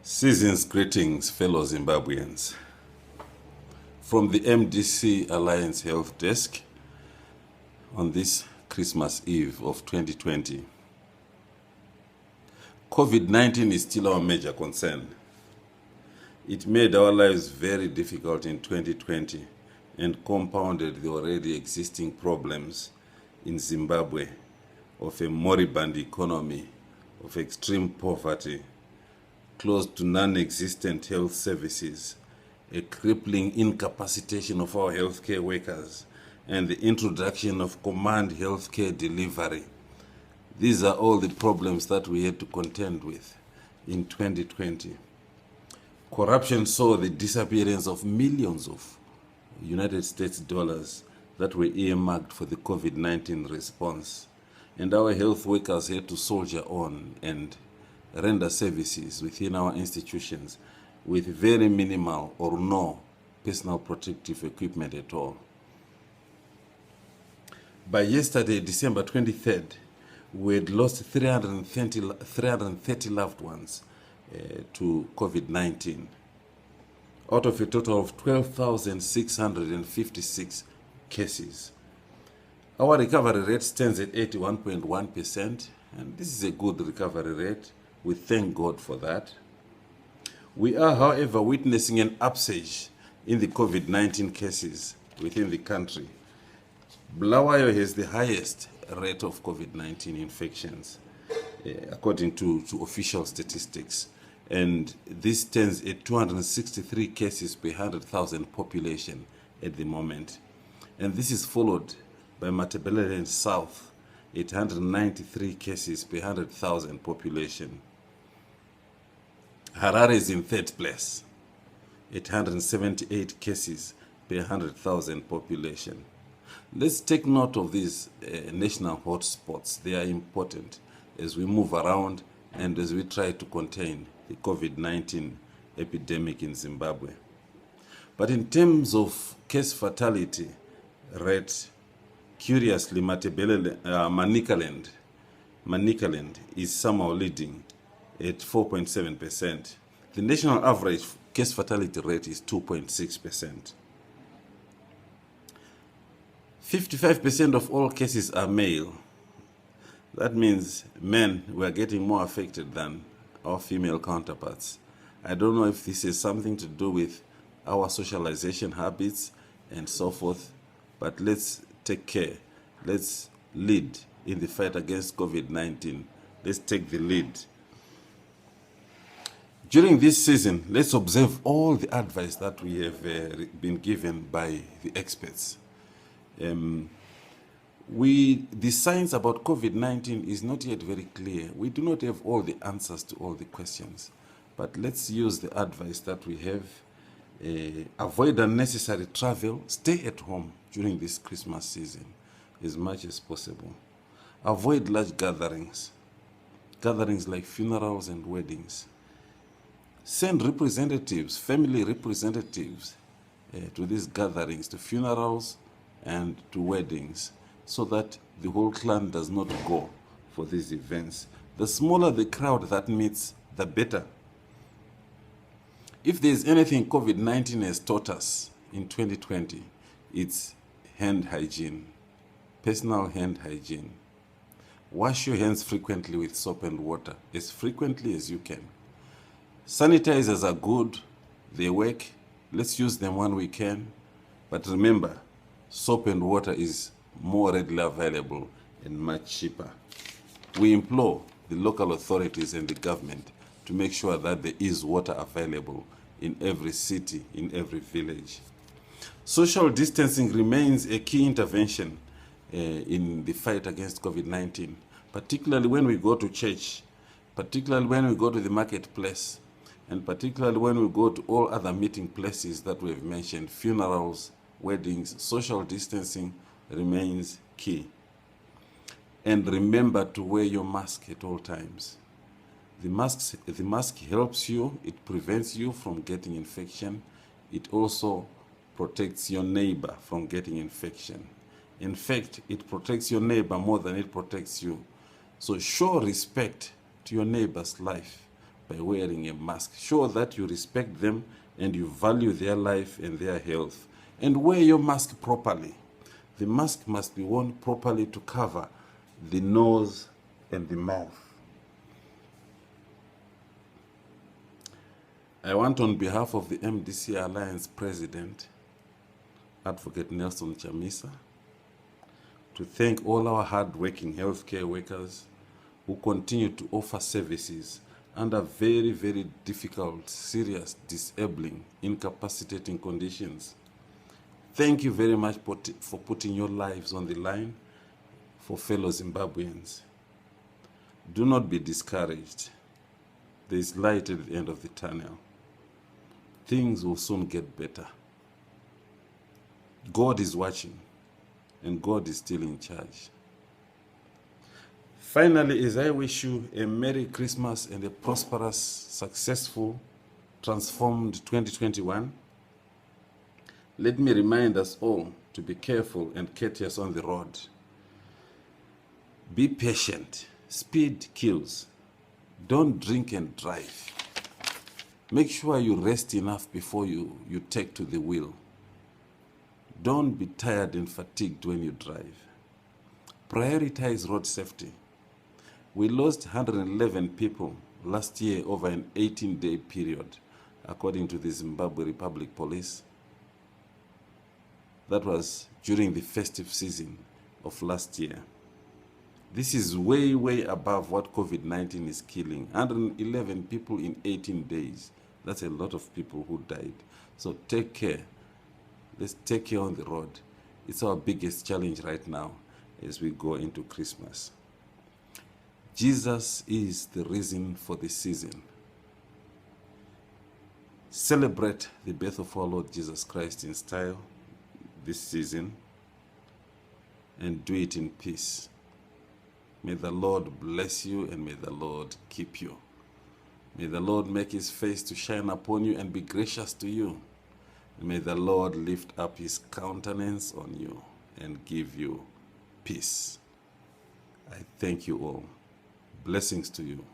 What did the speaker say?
Season's greetings, fellow Zimbabweans. From the MDC-Alliance Health Desk on this Christmas Eve of 2020. Covid-19 is still our major concern. It made our lives very difficult in 2020 and compounded the already existing problems in Zimbabwe of a moribund economy, of extreme poverty, close to non-existent health services, a crippling incapacitation of our healthcare workers, and the introduction of command healthcare delivery. These are all the problems that we had to contend with in 2020. Corruption saw the disappearance of millions of United States dollars that were earmarked for the COVID-19 response, and our health workers had to soldier on and render services within our institutions with very minimal or no personal protective equipment at all. By yesterday, December 23rd, we had lost 330 loved ones to COVID-19, out of a total of 12,656 cases. Our recovery rate stands at 81.1%, and this is a good recovery rate. We thank God for that. We are, however, witnessing an upsurge in the COVID-19 cases within the country. Bulawayo has the highest rate of COVID-19 infections, according to official statistics. And this stands at 263 cases per 100,000 population at the moment. And this is followed by Matabeleland South at 193 cases per 100,000 population. Harare is in third place at 178 cases per 100,000 population. Let's take note of these national hotspots. They are important as we move around and as we try to contain the COVID-19 epidemic in Zimbabwe. But in terms of case fatality rate, curiously, Manicaland is somehow leading at 4.7%. The national average case fatality rate is 2.6%. 55% of all cases are male. That means men were getting more affected than our female counterparts. I don't know if this is something to do with our socialization habits and so forth, but let's take care. Let's lead in the fight against COVID-19. Let's take the lead. During this season, let's observe all the advice that we have been given by the experts. The science about COVID-19 is not yet very clear. We do not have all the answers to all the questions, but let's use the advice that we have. Avoid unnecessary travel. Stay at home during this Christmas season as much as possible. Avoid large gatherings like funerals and weddings. Send representatives, family representatives, to these gatherings, to funerals and to weddings, so that the whole clan does not go for these events. The smaller the crowd that meets, the better. If there's anything COVID-19 has taught us in 2020, it's hand hygiene, personal hand hygiene. Wash your hands frequently with soap and water, as frequently as you can. Sanitizers are good, they work. Let's use them when we can. But remember, soap and water is more readily available and much cheaper. We implore the local authorities and the government to make sure that there is water available in every city, in every village. Social distancing remains a key intervention in the fight against COVID-19, particularly when we go to church, particularly when we go to the marketplace, and particularly when we go to all other meeting places that we have mentioned, funerals, weddings. Social distancing remains key. And remember to wear your mask at all times. The mask helps you, it prevents you from getting infection. It also protects your neighbor from getting infection. In fact, it protects your neighbor more than it protects you. So show respect to your neighbor's life by wearing a mask. Show that you respect them and you value their life and their health. And wear your mask properly. The mask must be worn properly to cover the nose and the mouth. I want, on behalf of the MDC-Alliance President, Advocate Nelson Chamisa, to thank all our hard-working healthcare workers who continue to offer services under very, very difficult, serious, disabling, incapacitating conditions. Thank you very much for putting your lives on the line for fellow Zimbabweans. Do not be discouraged. There is light at the end of the tunnel. Things will soon get better. God is watching, and God is still in charge. Finally, as I wish you a Merry Christmas and a prosperous, successful, transformed 2021, let me remind us all to be careful and courteous on the road. Be patient. Speed kills. Don't drink and drive. Make sure you rest enough before you take to the wheel. Don't be tired and fatigued when you drive. Prioritize road safety. We lost 111 people last year over an 18-day period, according to the Zimbabwe Republic Police. That was during the festive season of last year. This is way, way above what COVID-19 is killing. 111 people in 18 days. That's a lot of people who died. So take care. Let's take care on the road. It's our biggest challenge right now as we go into Christmas. Jesus is the reason for the season. Celebrate the birth of our Lord Jesus Christ in style this season, and do it in peace. May the Lord bless you, and may the Lord keep you. May the Lord make his face to shine upon you and be gracious to you. And may the Lord lift up his countenance on you and give you peace. I thank you all. Blessings to you.